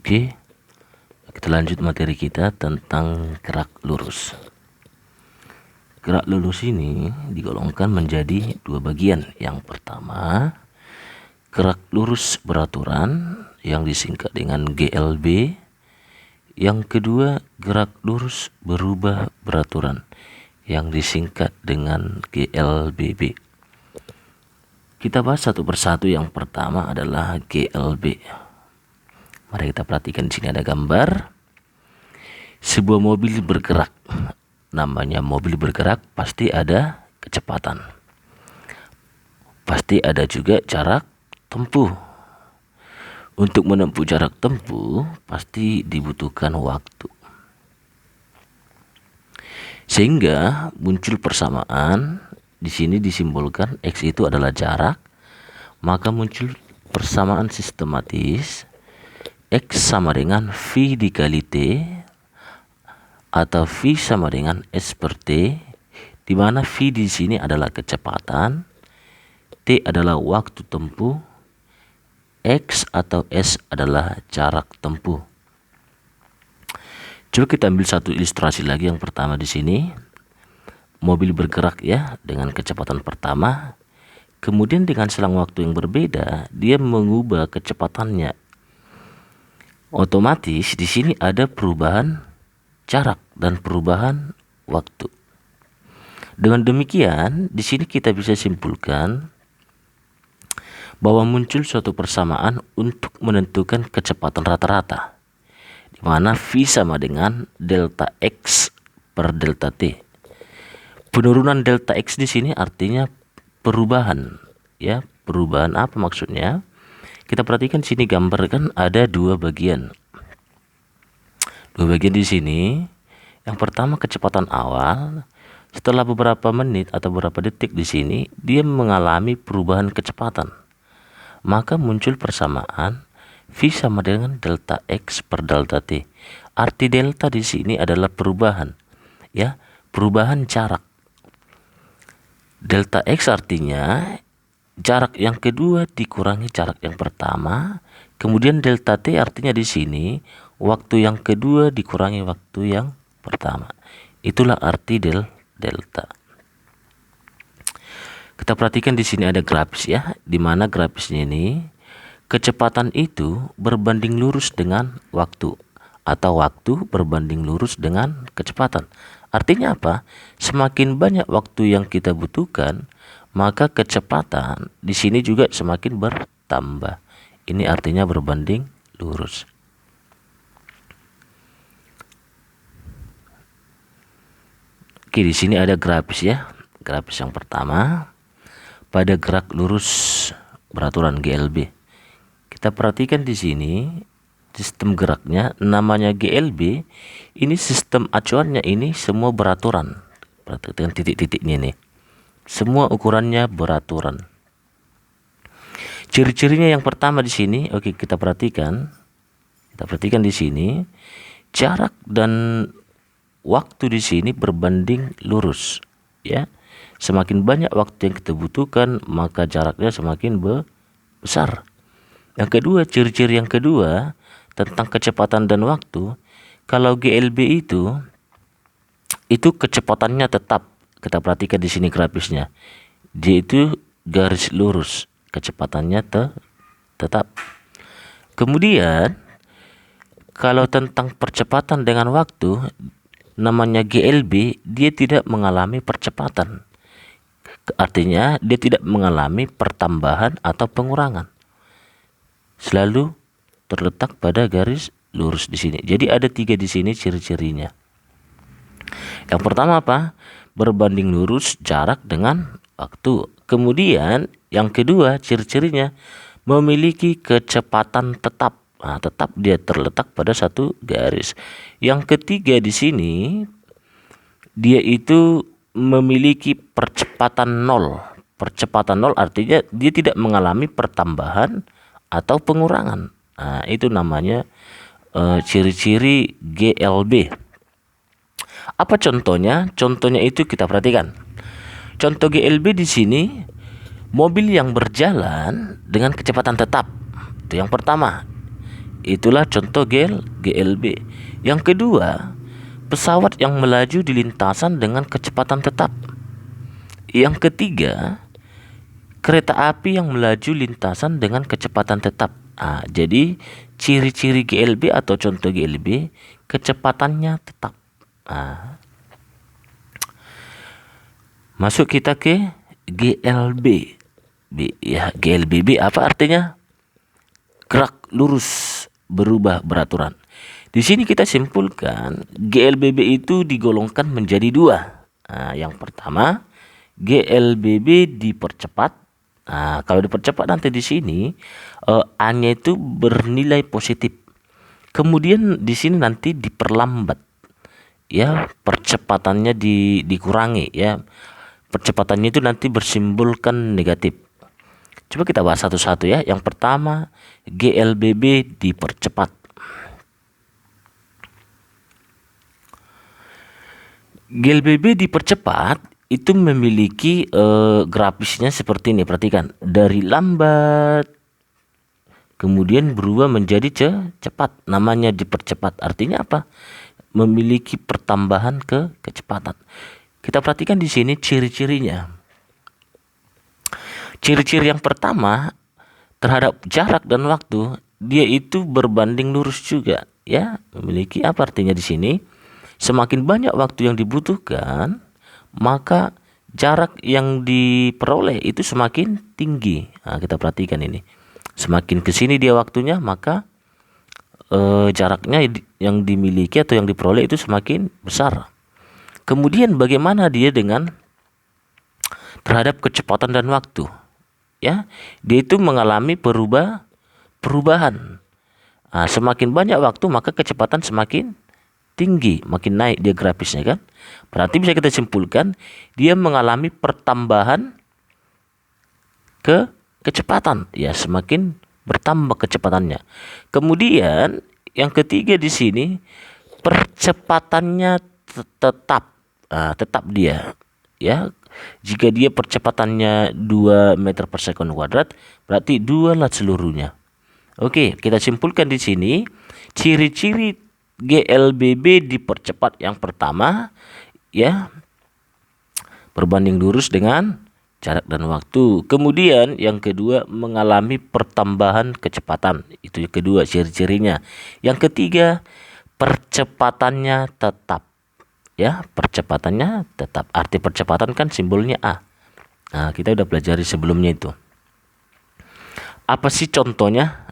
Oke, kita lanjut materi kita tentang gerak lurus. Gerak lurus ini digolongkan menjadi dua bagian. Yang pertama, gerak lurus beraturan yang disingkat dengan GLB. Yang kedua, gerak lurus berubah beraturan yang disingkat dengan GLBB. Kita bahas satu persatu. Yang pertama adalah GLB. Mari kita perhatikan, di sini ada gambar sebuah mobil bergerak. Namanya mobil bergerak, pasti ada kecepatan, pasti ada juga jarak tempuh. Untuk menempuh jarak tempuh pasti dibutuhkan waktu, sehingga muncul persamaan. Di sini disimbolkan X itu adalah jarak, maka muncul persamaan sistematis X sama dengan V dikali T, atau V sama dengan S per T, di mana V di sini adalah kecepatan, T adalah waktu tempuh, X atau S adalah jarak tempuh. Coba kita ambil satu ilustrasi lagi. Yang pertama di sini mobil bergerak ya dengan kecepatan pertama, kemudian dengan selang waktu yang berbeda dia mengubah kecepatannya. Otomatis di sini ada perubahan jarak dan perubahan waktu. Dengan demikian, di sini kita bisa simpulkan bahwa muncul suatu persamaan untuk menentukan kecepatan rata-rata, di mana V sama dengan delta X per delta T. Penurunan delta X di sini artinya perubahan, ya. Perubahan apa maksudnya? Kita perhatikan sini gambar kan ada dua bagian. Dua bagian di sini. Yang pertama kecepatan awal. Setelah beberapa menit atau beberapa detik di sini dia mengalami perubahan kecepatan. Maka muncul persamaan V sama dengan delta X per delta T. Arti delta di sini adalah perubahan, ya, perubahan jarak. Delta X artinya jarak yang kedua dikurangi jarak yang pertama. Kemudian delta T artinya di sini waktu yang kedua dikurangi waktu yang pertama. Itulah arti delta. Kita perhatikan di sini ada grafis ya, di mana grafisnya ini kecepatan itu berbanding lurus dengan waktu, atau waktu berbanding lurus dengan kecepatan. Artinya apa? Semakin banyak waktu yang kita butuhkan, maka kecepatan di sini juga semakin bertambah. Ini artinya berbanding lurus. Oke, di sini ada grafis ya. Grafis yang pertama pada gerak lurus beraturan GLB. Kita perhatikan di sini sistem geraknya namanya GLB. Ini sistem acuannya ini semua beraturan. Perhatikan titik-titiknya nih. Semua ukurannya beraturan. Ciri-cirinya yang pertama di sini, oke, kita perhatikan. Kita perhatikan di sini jarak dan waktu di sini berbanding lurus, ya. Semakin banyak waktu yang kita butuhkan, maka jaraknya semakin besar. Yang kedua, ciri-ciri yang kedua tentang kecepatan dan waktu, kalau GLB itu kecepatannya tetap. Kita perhatikan di sini grafisnya. Dia itu garis lurus, kecepatannya tetap. Kemudian kalau tentang percepatan dengan waktu, namanya GLB, dia tidak mengalami percepatan. Artinya dia tidak mengalami pertambahan atau pengurangan. Selalu terletak pada garis lurus di sini. Jadi ada tiga di sini ciri-cirinya. Yang pertama apa? Berbanding lurus jarak dengan waktu. Kemudian yang kedua ciri-cirinya memiliki kecepatan tetap. Nah, tetap dia terletak pada satu garis. Yang ketiga di sini dia itu memiliki percepatan nol. Percepatan nol artinya dia tidak mengalami pertambahan atau pengurangan. Nah, itu namanya ciri-ciri GLB. Apa contohnya? Contohnya itu kita perhatikan. Contoh GLB di sini mobil yang berjalan dengan kecepatan tetap. Itu yang pertama. Itulah contoh GLB. Yang kedua, pesawat yang melaju di lintasan dengan kecepatan tetap. Yang ketiga, kereta api yang melaju lintasan dengan kecepatan tetap. Jadi ciri-ciri GLB atau contoh GLB, kecepatannya tetap. Masuk kita ke GLB. GLBB apa artinya? Gerak lurus, berubah beraturan. Di sini kita simpulkan GLBB itu digolongkan menjadi dua. Yang pertama, GLBB dipercepat. Kalau dipercepat nanti di sini A-nya itu bernilai positif. Kemudian di sini nanti diperlambat. Ya, percepatannya dikurangi ya. Percepatannya itu nanti bersimbolkan negatif. Coba kita bahas satu-satu ya. Yang pertama, GLBB dipercepat. GLBB dipercepat itu memiliki grafisnya seperti ini. Perhatikan, dari lambat kemudian berubah menjadi cepat. Namanya dipercepat. Artinya apa? Memiliki pertambahan kecepatan. Kita perhatikan di sini ciri-cirinya. Ciri-ciri yang pertama terhadap jarak dan waktu, dia itu berbanding lurus juga ya. Memiliki apa artinya di sini? Semakin banyak waktu yang dibutuhkan, maka jarak yang diperoleh itu semakin tinggi. Kita perhatikan ini. Semakin ke sini dia waktunya, maka jaraknya yang dimiliki atau yang diperoleh itu semakin besar. Kemudian bagaimana dia dengan terhadap kecepatan dan waktu? Ya, dia itu mengalami perubahan. Semakin banyak waktu, maka kecepatan semakin tinggi, makin naik dia grafisnya kan. Berarti bisa kita simpulkan dia mengalami pertambahan kecepatan ya, semakin bertambah kecepatannya. Kemudian yang ketiga di sini percepatannya tetap dia ya. Jika dia percepatannya 2 meter per sekon kuadrat, berarti 2 lah seluruhnya. Oke, kita simpulkan di sini ciri-ciri GLBB dipercepat. Yang pertama ya, berbanding lurus dengan jarak dan waktu. Kemudian yang kedua, mengalami pertambahan kecepatan. Itu yang kedua ciri-cirinya. Yang ketiga, percepatannya tetap. Ya, percepatannya tetap. Arti percepatan kan simbolnya A. Kita udah pelajari sebelumnya itu. Apa sih contohnya?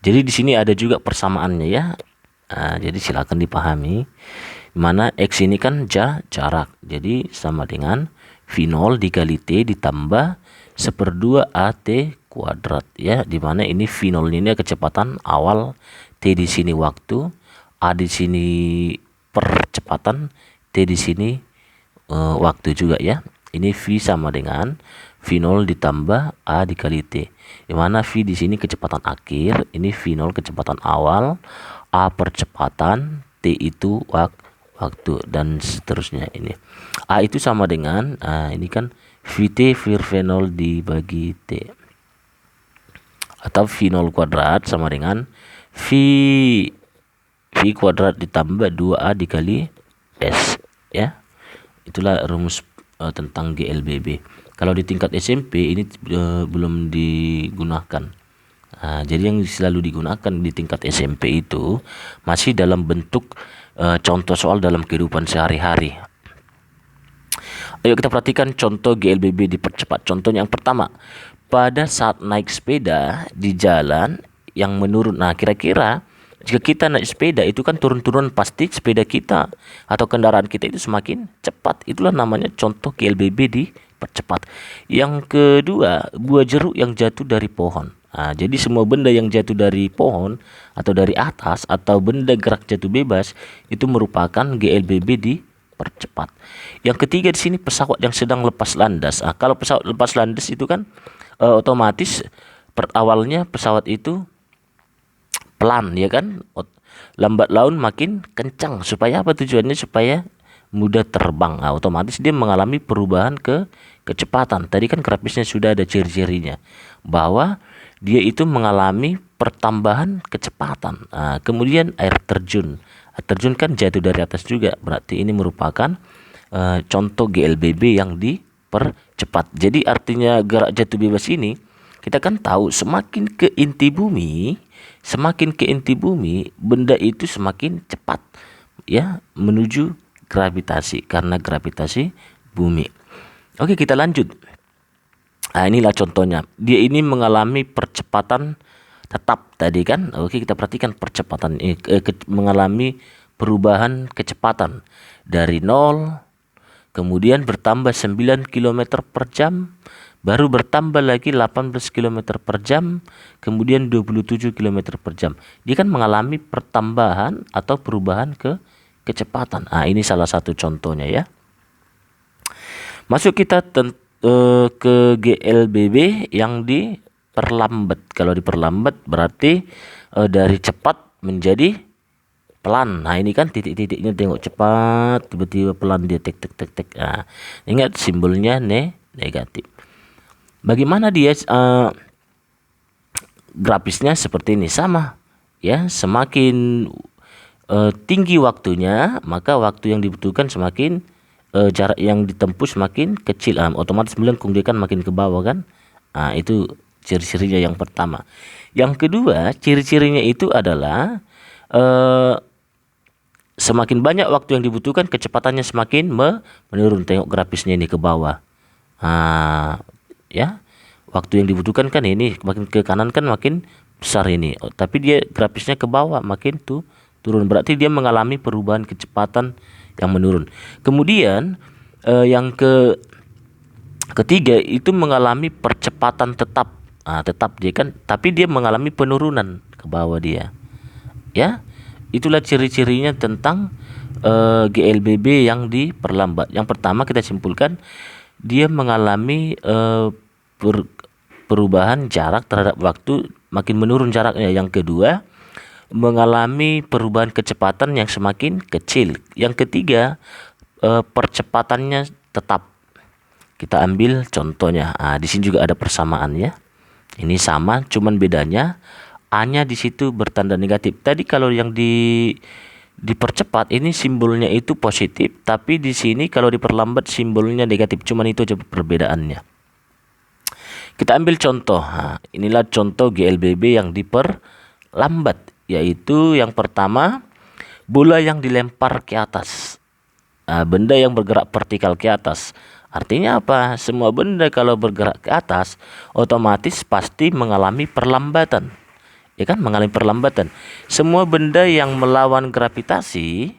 Jadi di sini ada juga persamaannya ya. Jadi silakan dipahami. Mana X ini kan jarak. Jadi sama dengan V0 dikali T ditambah 1/2 AT kuadrat ya. Dimana ini V0 ini kecepatan awal, T di sini waktu, A di sini percepatan, T di sini waktu juga ya. Ini V sama dengan V0 ditambah A dikali T. Dimana V di sini kecepatan akhir, ini V0 kecepatan awal, A percepatan, T itu waktu dan seterusnya. Ini A itu sama dengan ini kan VT V0 dibagi T, atau V0 kuadrat sama dengan V kuadrat ditambah 2A dikali S ya. Itulah rumus tentang GLBB. Kalau di tingkat SMP ini belum digunakan. Jadi yang selalu digunakan di tingkat SMP itu masih dalam bentuk contoh soal dalam kehidupan sehari-hari. Ayo kita perhatikan contoh GLBB dipercepat. Contohnya yang pertama, pada saat naik sepeda di jalan yang menurun. Kira-kira jika kita naik sepeda itu kan turun-turun, pasti sepeda kita atau kendaraan kita itu semakin cepat. Itulah namanya contoh GLBB dipercepat. Yang kedua, buah jeruk yang jatuh dari pohon. Jadi semua benda yang jatuh dari pohon atau dari atas atau benda gerak jatuh bebas itu merupakan GLBB dipercepat. Yang ketiga di sini pesawat yang sedang lepas landas. Kalau pesawat lepas landas itu kan otomatis awalnya pesawat itu pelan ya kan, lambat laun makin kencang. Supaya apa tujuannya? Supaya mudah terbang. Otomatis dia mengalami perubahan kecepatan. Tadi kan grafisnya sudah ada ciri-cirinya bahwa dia itu mengalami pertambahan kecepatan. Kemudian air terjun. Air terjun kan jatuh dari atas juga, berarti ini merupakan contoh GLBB yang dipercepat. Jadi artinya gerak jatuh bebas ini, kita kan tahu semakin ke inti bumi, benda itu semakin cepat ya menuju gravitasi, karena gravitasi bumi. Oke, kita lanjut. Inilah contohnya. Dia ini mengalami percepatan tetap tadi kan. Oke, kita perhatikan percepatan ini mengalami perubahan kecepatan dari 0, kemudian bertambah 9 km per jam, baru bertambah lagi 18 km per jam, kemudian 27 km per jam. Dia kan mengalami pertambahan atau perubahan kecepatan. Ini salah satu contohnya ya. Masuk kita ke GLBB yang diperlambat. Kalau diperlambat berarti dari cepat menjadi pelan. Ini kan titik-titiknya, tengok cepat, tiba-tiba pelan dia tek. Ingat simbolnya negatif. Bagaimana dia grafisnya seperti ini, sama ya. Semakin tinggi waktunya, maka waktu yang dibutuhkan semakin jarak yang ditempuh semakin kecil, otomatis melengkung, dia kan makin ke bawah kan. Itu ciri-cirinya yang pertama. Yang kedua, ciri-cirinya itu adalah semakin banyak waktu yang dibutuhkan, kecepatannya semakin menurun. Tengok grafisnya ini ke bawah. Ya, waktu yang dibutuhkan kan ini makin ke kanan kan makin besar ini, tapi dia grafisnya ke bawah makin turun, berarti dia mengalami perubahan kecepatan yang menurun. Kemudian yang ketiga itu mengalami percepatan tetap. Tetap dia kan, tapi dia mengalami penurunan ke bawah dia. Ya, itulah ciri-cirinya tentang GLBB yang diperlambat. Yang pertama kita simpulkan, dia mengalami perubahan jarak terhadap waktu, makin menurun jaraknya. Yang kedua, mengalami perubahan kecepatan yang semakin kecil. Yang ketiga, percepatannya tetap. Kita ambil contohnya. Di sini juga ada persamaan ya. Ini sama, cuman bedanya A-nya di situ bertanda negatif. Tadi kalau yang dipercepat ini simbolnya itu positif, tapi di sini kalau diperlambat simbolnya negatif. Cuman itu aja perbedaannya. Kita ambil contoh. Inilah contoh GLBB yang diperlambat, yaitu yang pertama, bola yang dilempar ke atas. Benda yang bergerak vertikal ke atas. Artinya apa? Semua benda kalau bergerak ke atas otomatis pasti mengalami perlambatan. Ya kan, mengalami perlambatan. Semua benda yang melawan gravitasi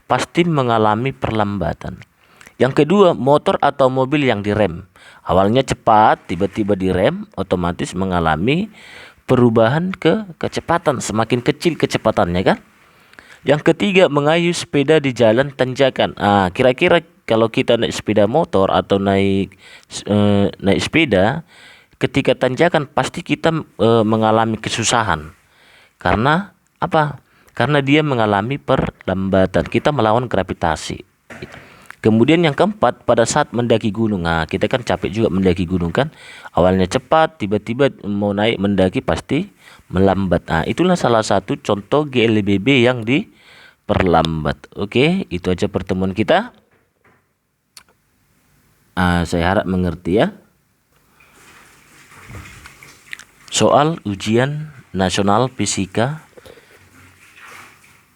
pasti mengalami perlambatan. Yang kedua, motor atau mobil yang direm. Awalnya cepat, tiba-tiba direm, otomatis mengalami perubahan kecepatan, semakin kecil kecepatannya kan. Yang ketiga, mengayuh sepeda di jalan tanjakan. Kira-kira kalau kita naik sepeda motor atau naik sepeda, ketika tanjakan pasti kita mengalami kesusahan. Karena apa? Karena dia mengalami perlambatan. Kita melawan gravitasi. Kemudian yang keempat, pada saat mendaki gunung. Kita kan capek juga mendaki gunung kan. Awalnya cepat, tiba-tiba mau naik mendaki pasti melambat. Itulah salah satu contoh GLBB yang diperlambat. Oke, itu aja pertemuan kita. Saya harap mengerti ya. Soal ujian nasional fisika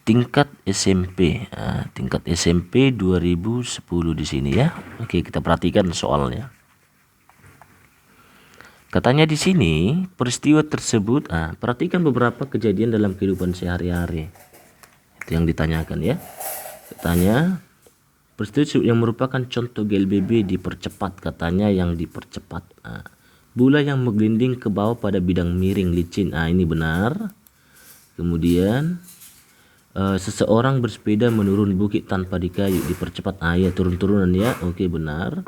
tingkat SMP, tingkat SMP 2010 di sini ya. Oke, kita perhatikan soalnya. Katanya di sini peristiwa tersebut, perhatikan beberapa kejadian dalam kehidupan sehari-hari. Itu yang ditanyakan ya. Katanya peristiwa yang merupakan contoh GLBB dipercepat, katanya yang dipercepat. Bola yang menggelinding ke bawah pada bidang miring licin. Ini benar. Kemudian seseorang bersepeda menurun bukit tanpa dikayu, dipercepat. Ya, turun-turunan ya. Oke, benar.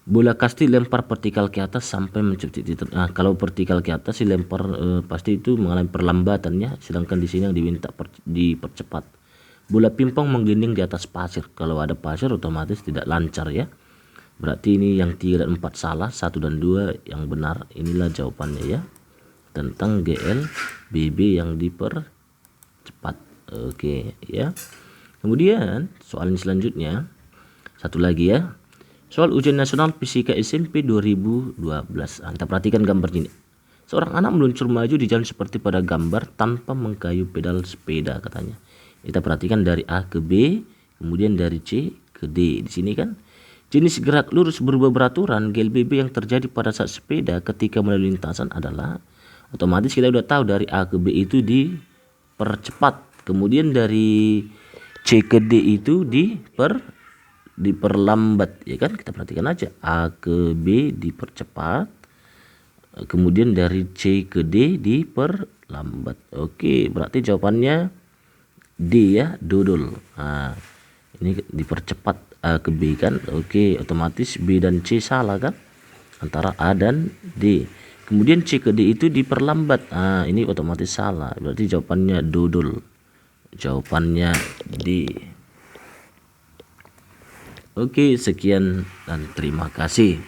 Bola kasti lempar vertikal ke atas sampai mencapai titik. Kalau vertikal ke atas dilempar pasti itu mengalami perlambatan ya. Sedangkan di sini yang diminta dipercepat. Bola pingpong menggelinding di atas pasir. Kalau ada pasir otomatis tidak lancar ya. Berarti ini yang 3 dan 4 salah, 1 dan 2 yang benar. Inilah jawabannya ya. tentang GLBB yang dipercepat. Oke ya. Kemudian soal selanjutnya satu lagi ya. Soal ujian nasional fisika SMP 2012. Kita perhatikan gambar ini. Seorang anak meluncur maju di jalan seperti pada gambar tanpa mengayuh pedal sepeda katanya. Kita perhatikan dari A ke B, kemudian dari C ke D. Di sini kan jenis gerak lurus berubah beraturan GLBB yang terjadi pada saat sepeda ketika melalui lintasan adalah, otomatis kita udah tahu dari A ke B itu dipercepat, kemudian dari C ke D itu diperlambat ya kan. Kita perhatikan aja, A ke B dipercepat, kemudian dari C ke D diperlambat. Oke, berarti jawabannya D ya, dodol. Nah, ini dipercepat A ke B kan. Oke, otomatis B dan C salah kan, antara A dan D. Kemudian C ke D itu diperlambat. Nah, ini otomatis salah, berarti jawabannya dodol. Jawabannya D. Oke, sekian dan terima kasih.